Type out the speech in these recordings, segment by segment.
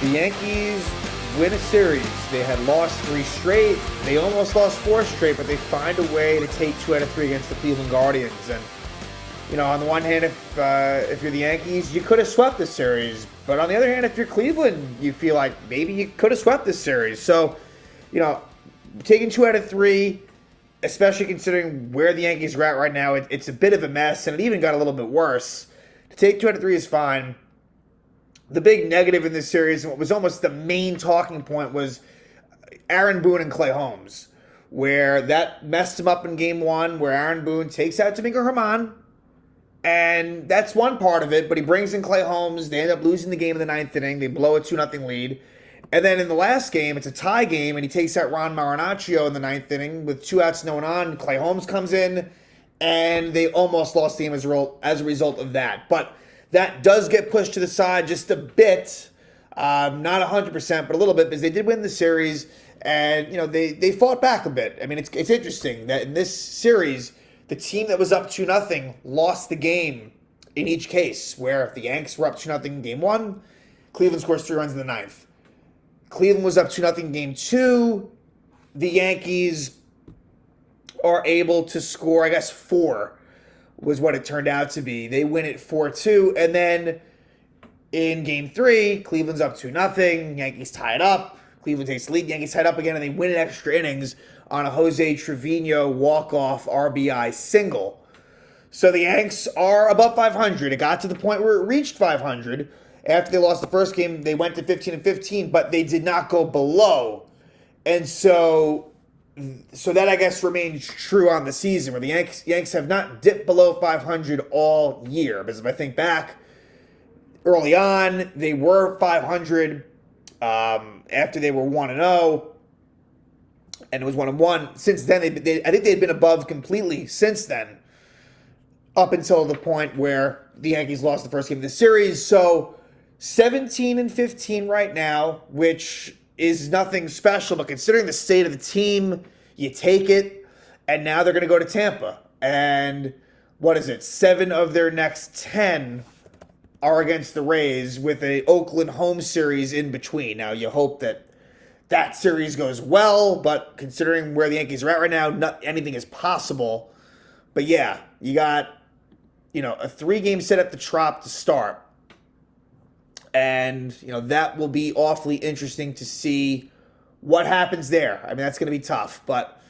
The Yankees win a series. They had lost 3 straight. They almost lost 4 straight, but they find a way to take 2 out of 3 against the Cleveland Guardians. And on the one hand, if you're the Yankees, you could have swept this series. But on the other hand, if you're Cleveland, you feel like maybe you could have swept this series. So, taking 2 out of 3, especially considering where the Yankees are at right now, it's a bit of a mess, and it even got a little bit worse. To take 2 out of 3 is fine. The big negative in this series, and what was almost the main talking point, was Aaron Boone and Clay Holmes, where that messed him up in Game 1, where Aaron Boone takes out Domingo Germán, and that's one part of it, but he brings in Clay Holmes. They end up losing the game in the 9th inning. They blow a 2-0 lead. And then in the last game, it's a tie game, and he takes out Ron Marinaccio in the 9th inning with 2 outs, no one on. Clay Holmes comes in, and they almost lost the game as a result of that. But that does get pushed to the side just a bit, not 100%, but a little bit, because they did win the series, and they fought back a bit. I mean, it's interesting that in this series, the team that was up 2-0 lost the game in each case, where if the Yanks were up 2-0 in Game 1, Cleveland scores 3 runs in the 9th. Cleveland was up 2-0 in Game 2, the Yankees are able to score, 4 was what it turned out to be. They win it 4-2, and then in Game 3, Cleveland's up 2-0, Yankees tie it up, Cleveland takes the lead, Yankees tie it up again, and they win in extra innings on a Jose Trevino walk-off RBI single. So the Yanks are above 500. It got to the point where it reached 500. After they lost the first game, they went to 15-15, but they did not go below. And so that, I guess, remains true on the season, where the Yanks have not dipped below 500 all year. Because if I think back, early on, they were 500 after they were 1-0, and it was 1-1. Since then, I think they had been above completely since then, up until the point where the Yankees lost the first game of the series. So 17-15 right now, which is nothing special, but considering the state of the team, you take it. And now they're going to go to Tampa. And what is it? 7 of their next 10 are against the Rays, with a Oakland home series in between. Now, you hope that series goes well, but considering where the Yankees are at right now, anything is possible. But yeah, you got, a 3-game set at the Trop to start. And, that will be awfully interesting to see what happens there. I mean, that's going to be tough. But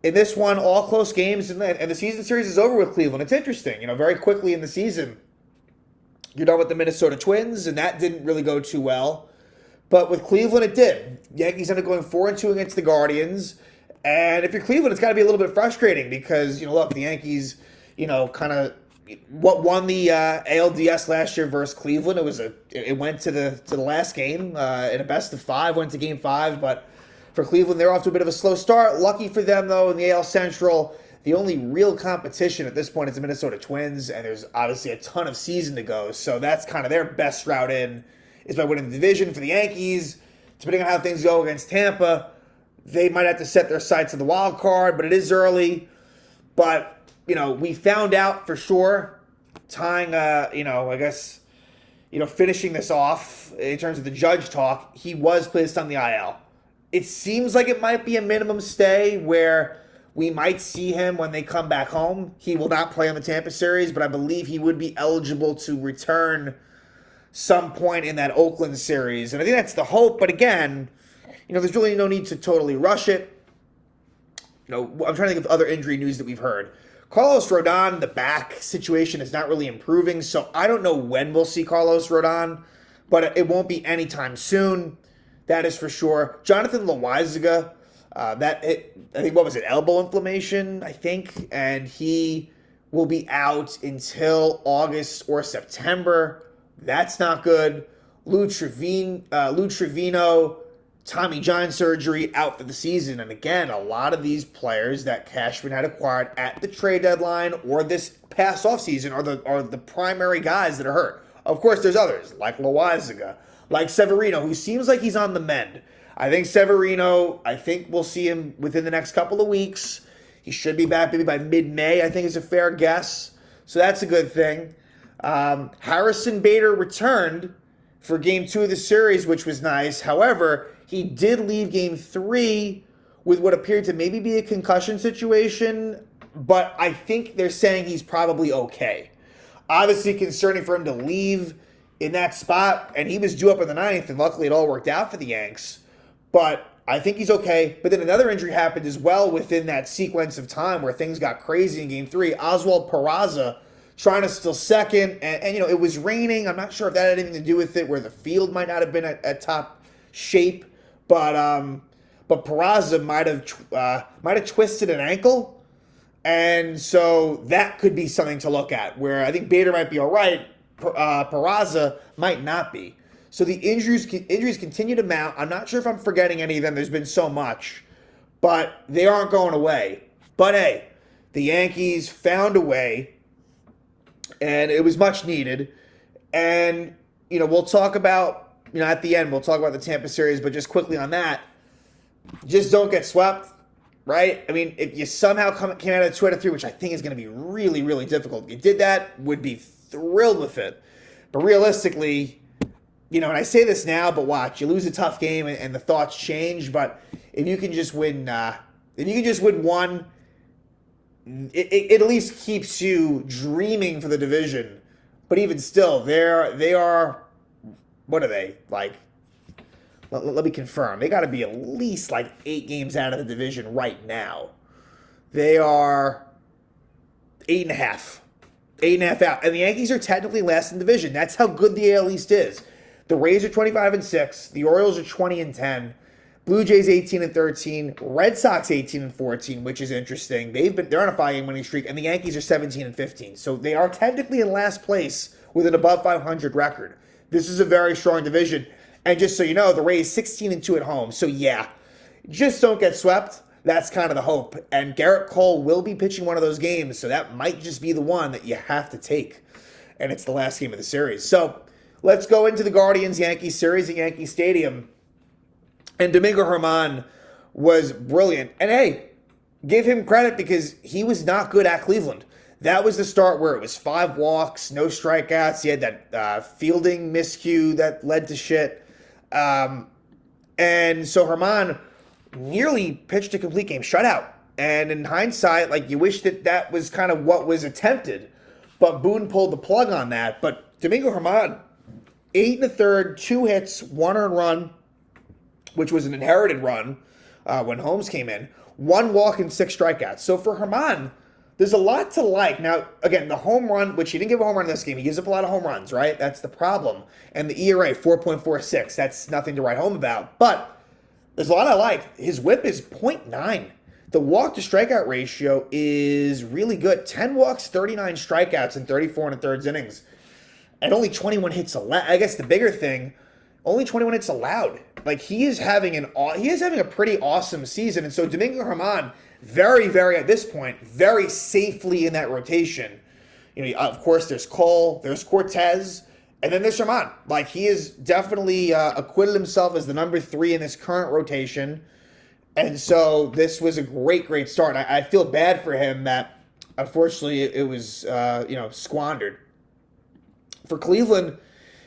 in this one, all close games, and the season series is over with Cleveland. It's interesting. Very quickly in the season, you're done with the Minnesota Twins, and that didn't really go too well. But with Cleveland, it did. Yankees ended up going 4-2 against the Guardians. And if you're Cleveland, it's got to be a little bit frustrating because, look, the Yankees, kind of what won the ALDS last year versus Cleveland. It went to the last game in a best of 5, went to Game 5. But for Cleveland, they're off to a bit of a slow start. Lucky for them, though, in the AL Central, the only real competition at this point is the Minnesota Twins, and there's obviously a ton of season to go. So that's kind of their best route in, is by winning the division. For the Yankees, depending on how things go against Tampa, they might have to set their sights on the wild card, but it is early. But, we found out for sure, tying, finishing this off in terms of the Judge talk, he was placed on the IL. It seems like it might be a minimum stay where we might see him when they come back home. He will not play on the Tampa series, but I believe he would be eligible to return some point in that Oakland series. And I think that's the hope. But again, there's really no need to totally rush it. I'm trying to think of other injury news that we've heard. Carlos Rodon, the back situation is not really improving, so I don't know when we'll see Carlos Rodon, but it won't be anytime soon. That is for sure. Jonathan Loaizaga, elbow inflammation, I think, and he will be out until August or September. That's not good. Lou Trevino, Tommy John surgery, out for the season. And again, a lot of these players that Cashman had acquired at the trade deadline or this past offseason are the primary guys that are hurt. Of course, there's others, like Loaizaga, like Severino, who seems like he's on the mend. I think Severino, we'll see him within the next couple of weeks. He should be back maybe by mid-May, I think is a fair guess. So that's a good thing. Harrison Bader returned for game 2 of the series, which was nice. However, he did leave game 3 with what appeared to maybe be a concussion situation, but I think they're saying he's probably okay. Obviously concerning for him to leave in that spot, and he was due up in the 9th, and luckily it all worked out for the Yanks. But I think he's okay. But then another injury happened as well within that sequence of time where things got crazy in game 3. Oswald Peraza trying to steal second, and it was raining. I'm not sure if that had anything to do with it, where the field might not have been at top shape, but Peraza might have twisted an ankle, and so that could be something to look at. Where I think Bader might be all right, Peraza might not be. So the injuries continue to mount. I'm not sure if I'm forgetting any of them. There's been so much, but they aren't going away. But hey, the Yankees found a way, and it was much needed. And we'll talk about at the end we'll talk about the Tampa series, but just quickly on that, just don't get swept, right? I mean, if you somehow came out of 2-3, which I think is going to be really, really difficult, if you did that, would be thrilled with it. But realistically, and I say this now, but watch, you lose a tough game and the thoughts change. But if you can just win, one, it at least keeps you dreaming for the division. But even still, they are. What are they like? Let me confirm. They got to be at least like 8 games out of the division right now. They are 8.5. 8.5 out. And the Yankees are technically last in the division. That's how good the AL East is. The Rays are 25-6. The Orioles are 20-10. Blue Jays 18-13. Red Sox 18-14, which is interesting. They're on a 5-game winning streak, and the Yankees are 17-15. So they are technically in last place with an above 500 record. This is a very strong division. And just so you know, the Rays 16-2 at home. So yeah, just don't get swept. That's kind of the hope. And Garrett Cole will be pitching one of those games, so that might just be the one that you have to take. And it's the last game of the series. So let's go into the Guardians-Yankees series at Yankee Stadium. And Domingo Germán was brilliant. And hey, give him credit because he was not good at Cleveland. That was the start where it was 5 walks, no strikeouts. He had that fielding miscue that led to shit. And so Germán nearly pitched a complete game shutout. And in hindsight, you wish that was kind of what was attempted. But Boone pulled the plug on that. But Domingo Germán, 8 1/3, 2 hits, 1 earned run, which was an inherited run when Holmes came in. 1 walk and 6 strikeouts. So for Germán, there's a lot to like. Now, again, the home run, which he didn't give a home run in this game. He gives up a lot of home runs, right? That's the problem. And the ERA, 4.46. That's nothing to write home about. But there's a lot I like. His whip is .9. The walk-to-strikeout ratio is really good. 10 walks, 39 strikeouts in 34 1/3 innings. And only 21 hits allowed. I guess the bigger thing, only 21 hits allowed. He is having a pretty awesome season. And so Domingo Germán, very, very, at this point, very safely in that rotation. Of course, there's Cole, there's Cortez, and then there's Germán. He has definitely acquitted himself as the number 3 in this current rotation. And so this was a great, great start. I feel bad for him that, unfortunately, it was, squandered. For Cleveland,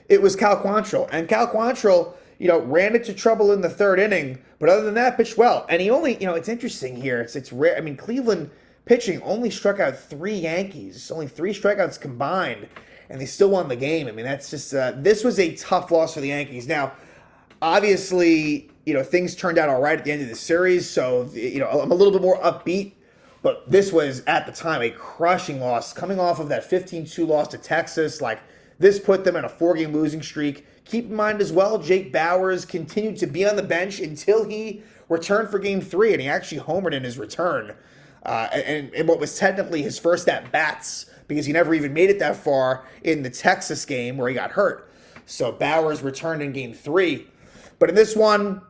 it was Cal Quantrill. And Cal Quantrill, ran into trouble in the 3rd inning, but other than that, pitched well. And he only, it's interesting here. It's rare. I mean, Cleveland pitching only struck out 3 Yankees, only 3 strikeouts combined, and they still won the game. I mean, that's just, this was a tough loss for the Yankees. Now, obviously, things turned out all right at the end of the series, so, I'm a little bit more upbeat, but this was, at the time, a crushing loss. Coming off of that 15-2 loss to Texas, this put them in a 4-game losing streak. Keep in mind as well, Jake Bauers continued to be on the bench until he returned for Game 3, and he actually homered in his return. And what was technically his first at-bats, because he never even made it that far in the Texas game where he got hurt. So Bauers returned in Game 3. But in this one,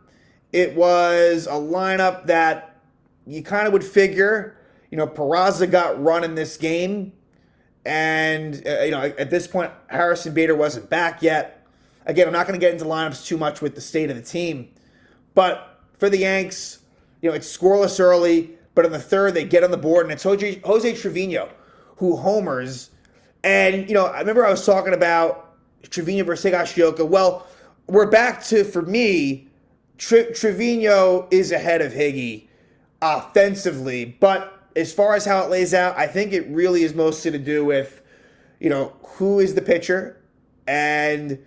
it was a lineup that you kind of would figure, Peraza got run in this game. And, at this point, Harrison Bader wasn't back yet. Again, I'm not going to get into lineups too much with the state of the team. But for the Yanks, it's scoreless early. But in the 3rd, they get on the board. And it's Jose Trevino who homers. And, I remember I was talking about Trevino versus Higashioka. Well, we're back to, for me, Trevino is ahead of Higgy offensively, but as far as how it lays out, I think it really is mostly to do with, who is the pitcher, and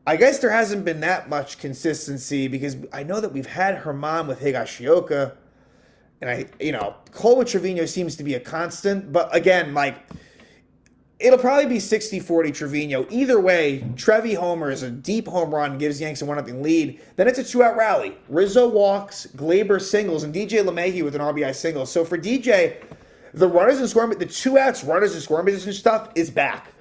I guess there hasn't been that much consistency because I know that we've had Herman with Higashioka, and Cole with Trevino seems to be a constant, but again, it'll probably be 60-40 Trevino. Either way, Trevi homers, a deep home run, gives Yanks a 1-0 lead. Then it's a 2-out rally. Rizzo walks, Glaber singles, and DJ LeMahieu with an RBI single. So for DJ, the runners in scoring, the 2-outs, runners in scoring position stuff is back.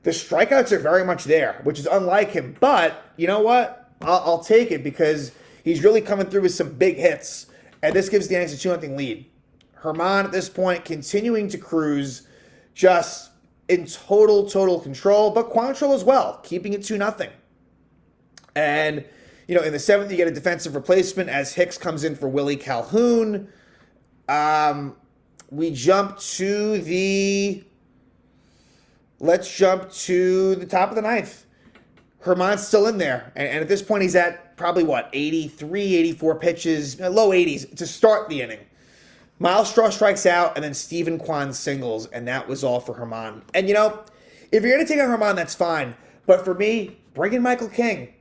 The strikeouts are very much there, which is unlike him. But you know what? I'll take it because he's really coming through with some big hits. And this gives the Yanks a 2-0 lead. Herman at this point continuing to cruise, just in total control, but Quantrill as well, keeping it 2-0. And, in the 7th, you get a defensive replacement as Hicks comes in for Willie Calhoun. Let's jump to the top of the 9th. Herman's still in there. And at this point, he's at probably, 83, 84 pitches, low 80s to start the inning. Miles Straw strikes out, and then Steven Kwan singles, and that was all for Herman. And, if you're going to take out Herman, that's fine. But for me, bring in Michael King.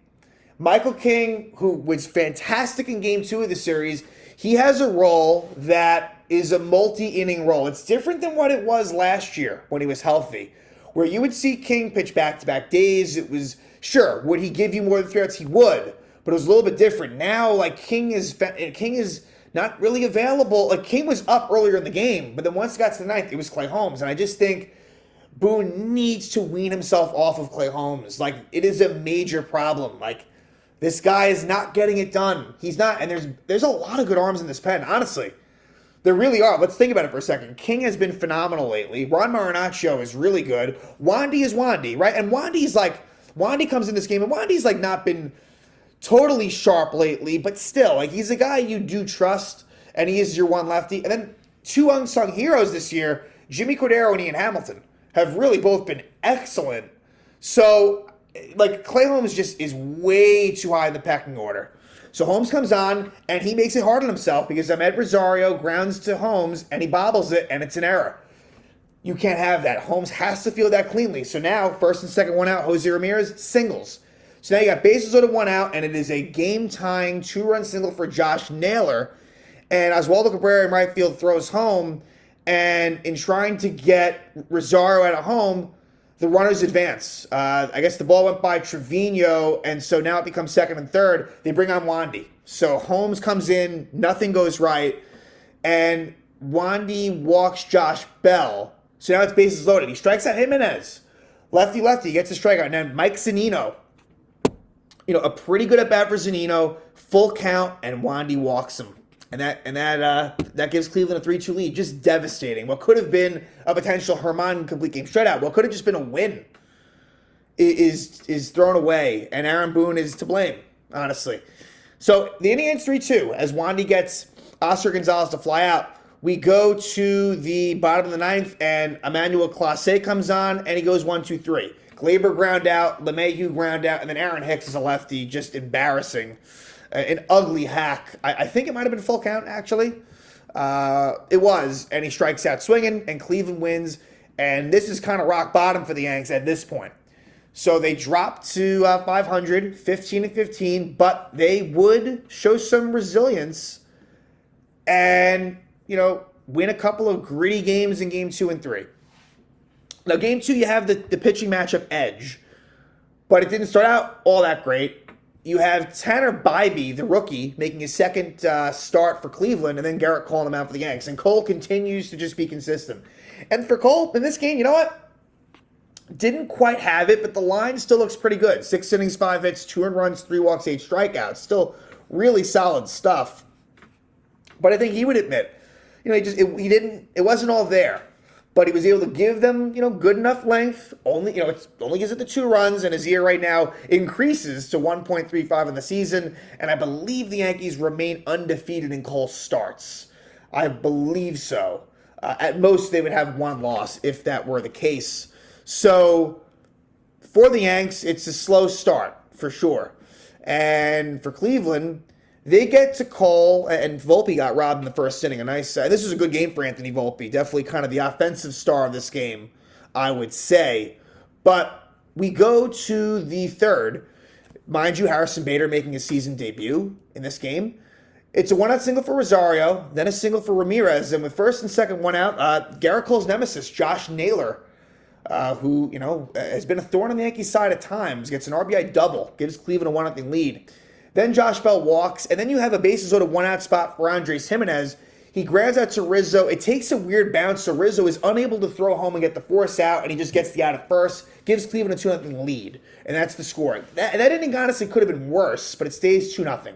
Michael King, who was fantastic in Game 2 of the series, he has a role that is a multi-inning role. It's different than what it was last year when he was healthy, where you would see King pitch back-to-back days. It was, sure, would he give you more than 3 outs? He would, but it was a little bit different. Now, King is not really available. King was up earlier in the game, but then once it got to the 9th, it was Clay Holmes. And I just think Boone needs to wean himself off of Clay Holmes. It is a major problem. This guy is not getting it done. He's not, and there's a lot of good arms in this pen, honestly. There really are. Let's think about it for a second. King has been phenomenal lately. Ron Marinaccio is really good. Wandy is Wandy, right? And Wandy comes in this game, and Wandy's not been totally sharp lately, but still, he's a guy you do trust, and he is your one lefty. And then 2 unsung heroes this year, Jimmy Cordero and Ian Hamilton, have really both been excellent. So, Clay Holmes just is way too high in the pecking order. So Holmes comes on, and he makes it hard on himself because Ahmed Rosario grounds to Holmes, and he bobbles it, and it's an error. You can't have that. Holmes has to field that cleanly. So now, first and second, 1 out, Jose Ramirez singles. So now you got bases loaded, 1 out, and it is a game-tying 2-run single for Josh Naylor. And Oswaldo Cabrera in right field throws home, and in trying to get Rosario out of home, the runners advance. I guess the ball went by Trevino, and so now it becomes second and third. They bring on Wandy. So Holmes comes in, nothing goes right, and Wandy walks Josh Bell. So now it's bases loaded. He strikes out Jimenez. Lefty, gets a strikeout. And then Mike Zunino, a pretty good at-bat for Zunino, full count, and Wandy walks him. And that gives Cleveland a 3-2 lead. Just devastating. What could have been a potential Herman complete game shutout, what could have just been a win, is thrown away. And Aaron Boone is to blame, honestly. So the inning ends 3-2 as Wandy gets Oscar Gonzalez to fly out. We go to the bottom of the 9th, and Emmanuel Clase comes on, and he goes 1-2-3. Glaber ground out, LeMahieu ground out, and then Aaron Hicks is a lefty, just embarrassing. An ugly hack. I think it might have been full count, actually. It was, and he strikes out swinging, and Cleveland wins. And this is kind of rock bottom for the Yanks at this point. So they drop to 500, 15-15, but they would show some resilience and, win a couple of gritty games in Game 2 and 3. Now, Game 2, you have the pitching matchup edge, but it didn't start out all that great. You have Tanner Bybee, the rookie, making his second start for Cleveland, and then Garrett calling him out for the Yanks. And Cole continues to just be consistent. And for Cole, in this game, you know what? Didn't quite have it, but the line still looks pretty good. 6 innings, 5 hits, 2 earned runs, 3 walks, 8 strikeouts. Still really solid stuff. But I think he would admit, it wasn't all there. But he was able to give them, good enough length. It only gives it the 2 runs, and his ERA right now increases to 1.35 in the season. And I believe the Yankees remain undefeated in Cole starts. I believe so. At most, they would have 1 loss if that were the case. So for the Yanks, it's a slow start, for sure. And for Cleveland, they get to Cole, and Volpe got robbed in the first inning. This was a good game for Anthony Volpe. Definitely kind of the offensive star of this game, I would say. But we go to the third. Mind you, Harrison Bader making his season debut in this game. It's a one-out single for Rosario, then a single for Ramirez, and with first and second one out, Garrett Cole's nemesis, Josh Naylor, who, has been a thorn on the Yankees' side at times, gets an RBI double, gives Cleveland a 1-0 lead. Then Josh Bell walks, and then you have a bases-loaded one-out spot for Andres Gimenez. He grounds out to Rizzo. It takes a weird bounce, so Rizzo is unable to throw home and get the force out, and he just gets the out at first, gives Cleveland a 2-0 lead, and that's the score. That inning honestly could have been worse, but it stays 2-0.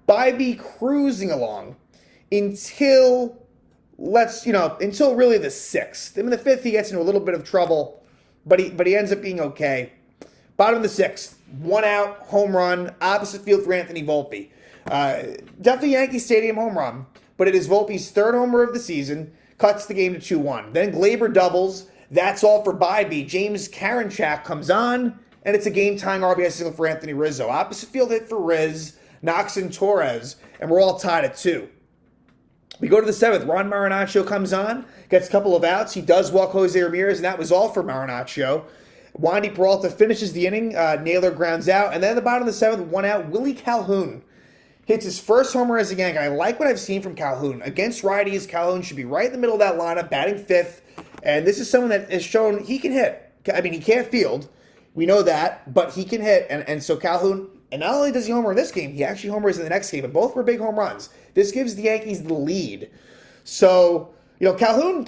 Bybee cruising along until really the sixth. In the fifth, he gets into a little bit of trouble, but he ends up being okay. Bottom of the sixth, 1 out, home run, opposite field for Anthony Volpe. Definitely Yankee Stadium home run, but it is Volpe's third homer of the season, cuts the game to 2-1. Then Gleyber doubles. That's all for Bybee. James Karinchak comes on, and it's a game-tying RBI single for Anthony Rizzo. Opposite field hit for Riz, knocks in Torres, and we're all tied at 2. We go to the seventh. Ron Marinaccio comes on, gets a couple of outs. He does walk Jose Ramirez, and that was all for Marinaccio. Wandy Peralta finishes the inning. Naylor grounds out. And then at the bottom of the seventh, 1 out, Willie Calhoun hits his first homer as a Yank. And I like what I've seen from Calhoun. Against righties, Calhoun should be right in the middle of that lineup, batting fifth. And this is someone that has shown he can hit. I mean, he can't field. We know that, but he can hit. And so Calhoun, and not only does he homer in this game, he actually homers in the next game. And both were big home runs. This gives the Yankees the lead. So, Calhoun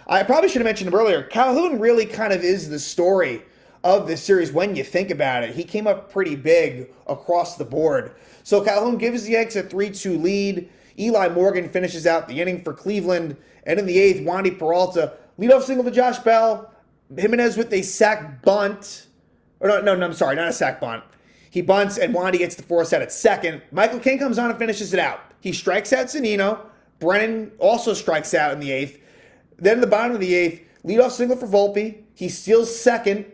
I probably should have mentioned him earlier. Calhoun really kind of is the story of this series when you think about it. He came up pretty big across the board. So Calhoun gives the Yanks a 3-2 lead. Eli Morgan finishes out the inning for Cleveland. And in the eighth, Wandy Peralta, leadoff single to Josh Bell. Gimenez with a sac bunt. I'm sorry, not a sac bunt. He bunts, and Wandy gets the force out at second. Michael King comes on and finishes it out. He strikes out Zunino. Brennan also strikes out in the eighth. Then at the bottom of the eighth, leadoff single for Volpe. He steals second,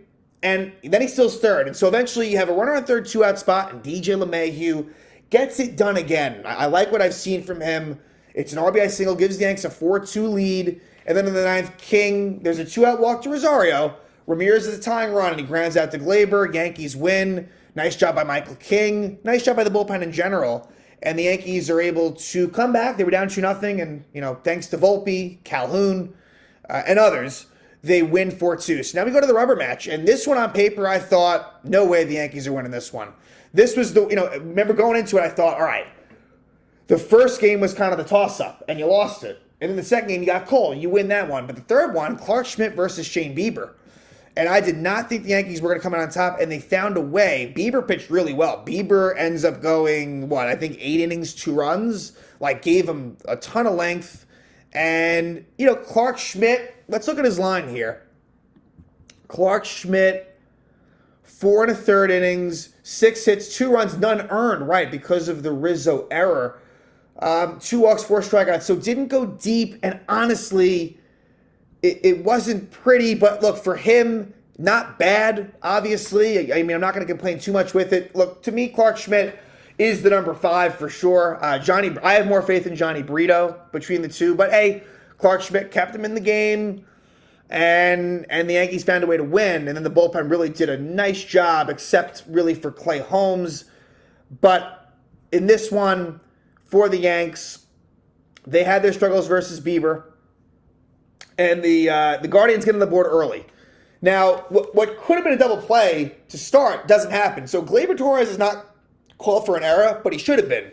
and then he steals third. And so eventually you have a runner on third, 2-out spot, and DJ LeMahieu gets it done again. I like what I've seen from him. It's an RBI single, gives the Yanks a 4-2 lead. And then in the ninth, King, there's a 2-out walk to Rosario. Ramirez is a tying run, and he grounds out to Gleyber. Yankees win. Nice job by Michael King. Nice job by the bullpen in general. And the Yankees are able to come back. They were down 2-0, and, thanks to Volpe, Calhoun, and others, they win 4-2. So now we go to the rubber match. And this one on paper, I thought, no way the Yankees are winning this one. This was remember going into it, I thought, all right, the first game was kind of the toss-up, and you lost it. And in the second game, you got Cole. You win that one. But the third one, Clark Schmidt versus Shane Bieber. And I did not think the Yankees were going to come out on top, and they found a way. Bieber pitched really well. Bieber ends up going, 8 innings, 2 runs. Gave him a ton of length. And, Clark Schmidt, let's look at his line here. Clark Schmidt, 4 1/3 innings, 6 hits, 2 runs, none earned, right, because of the Rizzo error. 2 walks, 4 strikeouts. So didn't go deep, and honestly, it wasn't pretty, but look, for him, not bad, obviously. I'm not going to complain too much with it. Look, to me, Clark Schmidt is the number 5 for sure. I have more faith in Johnny Brito between the two, but hey, Clark Schmidt kept him in the game, and the Yankees found a way to win, and then the bullpen really did a nice job, except really for Clay Holmes. But in this one, for the Yanks, they had their struggles versus Bieber. And the Guardians get on the board early. Now, what could have been a double play to start doesn't happen. So Gleyber Torres is not called for an error, but he should have been.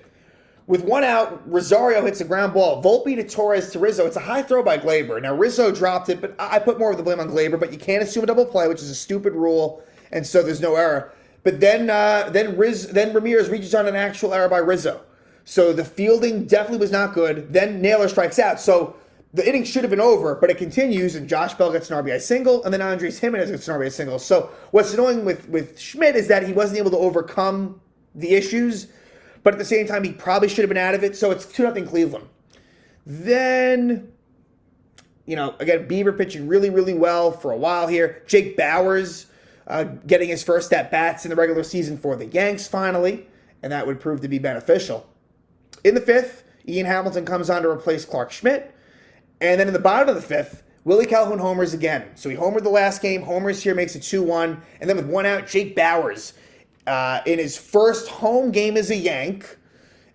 With 1 out, Rosario hits a ground ball. Volpe to Torres to Rizzo. It's a high throw by Gleyber. Now, Rizzo dropped it, but I put more of the blame on Gleyber. But you can't assume a double play, which is a stupid rule, and so there's no error. But then Ramirez reaches on an actual error by Rizzo. So the fielding definitely was not good. Then Naylor strikes out. So the inning should have been over, but it continues, and Josh Bell gets an RBI single, and then Andres Gimenez gets an RBI single. So what's annoying with Schmidt is that he wasn't able to overcome the issues, but at the same time, he probably should have been out of it. So it's 2-0 Cleveland. Then, again, Bieber pitching really, really well for a while here. Jake Bauers getting his first at-bats in the regular season for the Yanks finally, and that would prove to be beneficial. In the fifth, Ian Hamilton comes on to replace Clark Schmidt, and then in the bottom of the fifth, Willie Calhoun homers again. So he homered the last game, homers here, makes it 2-1, and then with one out, Jake Bauers, in his first home game as a Yank,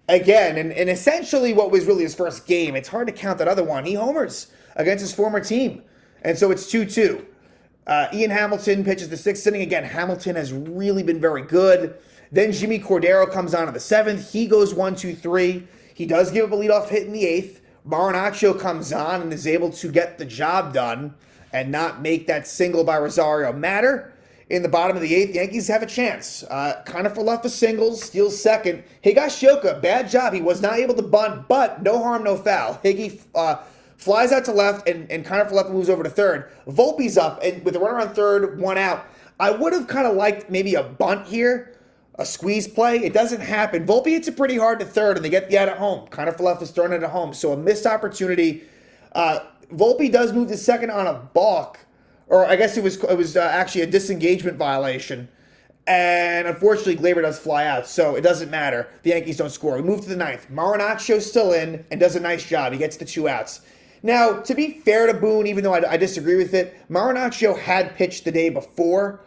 again, and essentially what was really his first game, it's hard to count that other one, he homers against his former team, and so it's 2-2. Ian Hamilton pitches the sixth inning. Again, Hamilton has really been very good. Then Jimmy Cordero comes on in the seventh. He goes 1-2-3. He does give up a leadoff hit in the eighth. Marinaccio comes on and is able to get the job done and not make that single by Rosario matter. In the bottom of the eighth, the Yankees have a chance. Conor Falefa singles, steals second. Higashioka, bad job. He was not able to bunt, but no harm, no foul. Higgy flies out to left, and Conor Falefa moves over to third. Volpe's up, and with a runner on third, one out. I would have kind of liked maybe a bunt here, a squeeze play. It doesn't happen. Volpe hits it pretty hard to third, and they get the out at home. Conor Falefa's thrown it at home, so a missed opportunity. Volpe does move to second on a balk, or I guess it was actually a disengagement violation. And unfortunately, Gleyber does fly out, so it doesn't matter. The Yankees don't score. We move to the ninth. Marinaccio's still in and does a nice job. He gets the 2 outs. Now, to be fair to Boone, even though I disagree with it, Marinaccio had pitched the day before,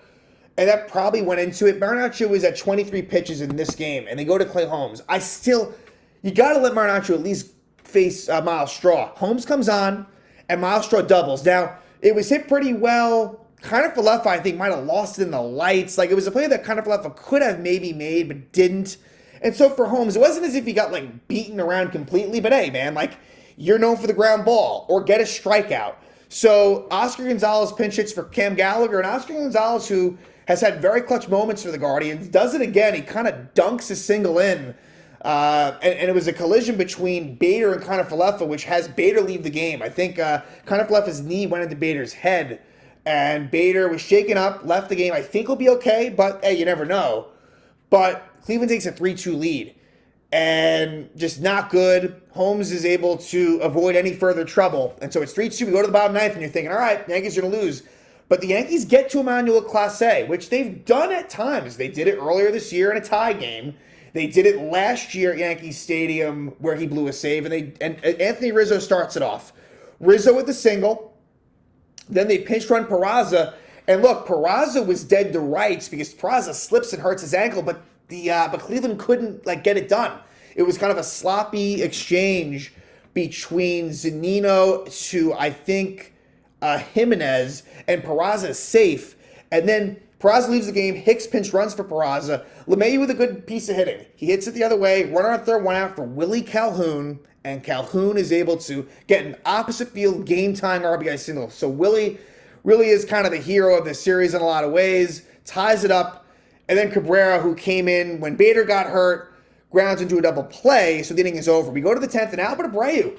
and that probably went into it. Marinaccio was at 23 pitches in this game, and they go to Clay Holmes. You got to let Marinaccio at least face Miles Straw. Holmes comes on, and Miles Straw doubles. Now, it was hit pretty well. Conor Falefa, I think, might have lost it in the lights. Like, it was a play that Conor Falefa could have maybe made, but didn't. And so for Holmes, it wasn't as if he got, beaten around completely, but hey, man, you're known for the ground ball or get a strikeout. So Oscar Gonzalez pinch hits for Cam Gallagher, and Oscar Gonzalez, who has had very clutch moments for the Guardians, does it again. He kind of dunks a single in, and it was a collision between Bader and Conor Falefa, which has Bader leave the game. I think Conor Falefa's knee went into Bader's head, and Bader was shaken up, left the game. I think he'll be okay, but hey, you never know. But Cleveland takes a 3-2 lead. And just not good. Holmes is able to avoid any further trouble. And so it's 3-2. We go to the bottom ninth, and you're thinking, all right, Yankees are going to lose. But the Yankees get to Emmanuel Clase, which they've done at times. They did it earlier this year in a tie game. They did it last year at Yankee Stadium where he blew a save. And Anthony Rizzo starts it off. Rizzo with the single. Then they pinch run Peraza. And look, Peraza was dead to rights because Peraza slips and hurts his ankle, but Cleveland couldn't get it done. It was kind of a sloppy exchange between Zunino to, I think, Jimenez, and Peraza is safe. And then Peraza leaves the game. Hicks pinch runs for Peraza. LeMahieu with a good piece of hitting. He hits it the other way. Runner on third, one out for Willie Calhoun. And Calhoun is able to get an opposite field game-time RBI single. So Willie really is kind of the hero of this series in a lot of ways. Ties it up. And then Cabrera, who came in when Bader got hurt, grounds into a double play, so the inning is over. We go to the 10th, and Albert Abreu.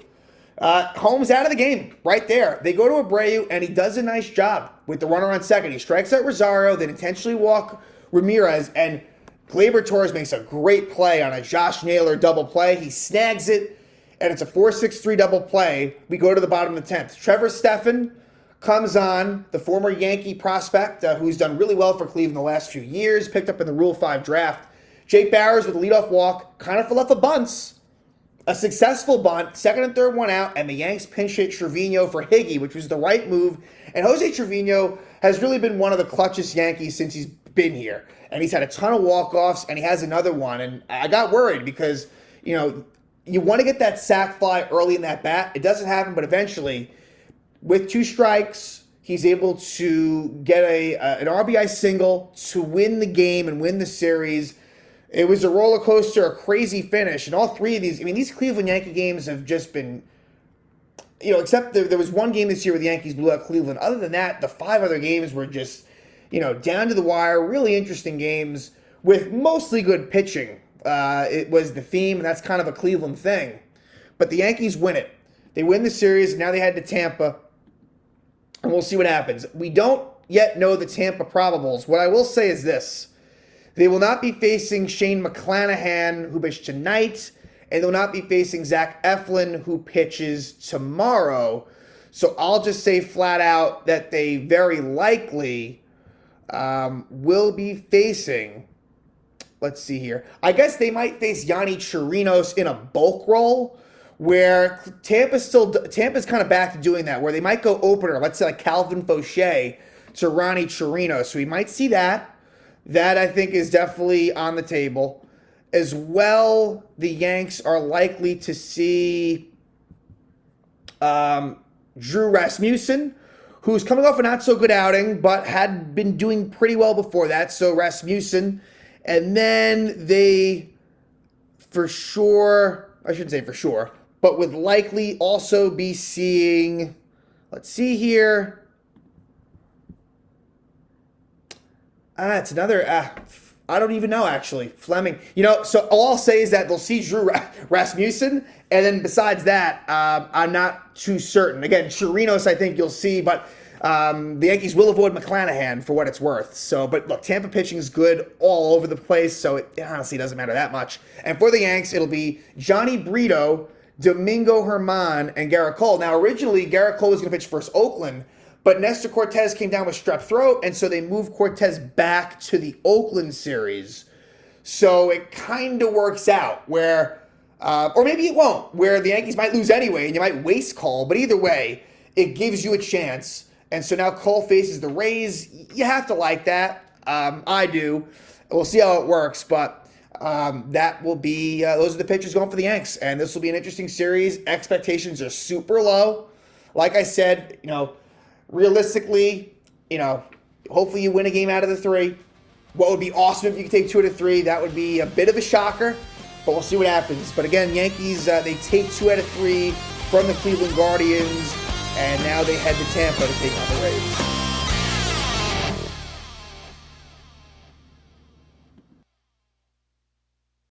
Holmes out of the game right there. They go to Abreu, and he does a nice job with the runner on second. He strikes out Rosario, then intentionally walk Ramirez, and Gleyber Torres makes a great play on a Josh Naylor double play. He snags it, and it's a 4-6-3 double play. We go to the bottom of the 10th. Trevor Stephan comes on, the former Yankee prospect who's done really well for Cleveland the last few years, picked up in the Rule 5 draft. Jake Bauers with a leadoff walk. Conor Falefa bunts. A successful bunt, second and third, one out, and the Yanks pinch hit Trevino for Higgy, which was the right move. And Jose Trevino has really been one of the clutchest Yankees since he's been here. And he's had a ton of walk-offs, and he has another one. And I got worried because, you want to get that sac fly early in that bat. It doesn't happen, but eventually, with 2 strikes, he's able to get an RBI single to win the game and win the series. It was a roller coaster, a crazy finish. And all 3 of these Cleveland Yankee games have just been, except there was one game this year where the Yankees blew out Cleveland. Other than that, the 5 other games were just, down to the wire, really interesting games with mostly good pitching. It was the theme, and that's kind of a Cleveland thing. But the Yankees win it. They win the series, and now they head to Tampa. And we'll see what happens. We don't yet know the Tampa probables. What I will say is this. They will not be facing Shane McClanahan, who pitched tonight, and they will not be facing Zach Eflin, who pitches tomorrow. So I'll just say flat out that they very likely will be facing, let's see here. I guess they might face Yanni Chirinos in a bulk role, where Tampa's kind of back to doing that, where they might go opener, let's say like Calvin Fauché to Ronnie Chirinos. So we might see that. That, I think, is definitely on the table. As well, the Yanks are likely to see Drew Rasmussen, who's coming off a not-so-good outing, but had been doing pretty well before that. So Rasmussen. And then they, for sure, I shouldn't say for sure, but would likely also be seeing, let's see here. It's another, I don't even know, actually. Fleming. So all I'll say is that they'll see Drew Rasmussen, and then besides that, I'm not too certain. Again, Chirinos, I think you'll see, but the Yankees will avoid McClanahan for what it's worth. So, but look, Tampa pitching is good all over the place, so it honestly doesn't matter that much. And for the Yanks, it'll be Johnny Brito, Domingo Germán, and Garrett Cole. Now, originally, Garrett Cole was going to pitch versus Oakland, but Nestor Cortez came down with strep throat, and so they moved Cortez back to the Oakland series. So it kind of works out where, or maybe it won't, where the Yankees might lose anyway, and you might waste Cole. But either way, it gives you a chance. And so now Cole faces the Rays. You have to like that. I do. We'll see how it works, but that will be, those are the pitchers going for the Yanks. And this will be an interesting series. Expectations are super low. Like I said, realistically, hopefully you win a game out of the three. What would be awesome if you could take 2 out of 3? That would be a bit of a shocker, but we'll see what happens. But again, Yankees, they take 2 out of 3 from the Cleveland Guardians, and now they head to Tampa to take on the Rays.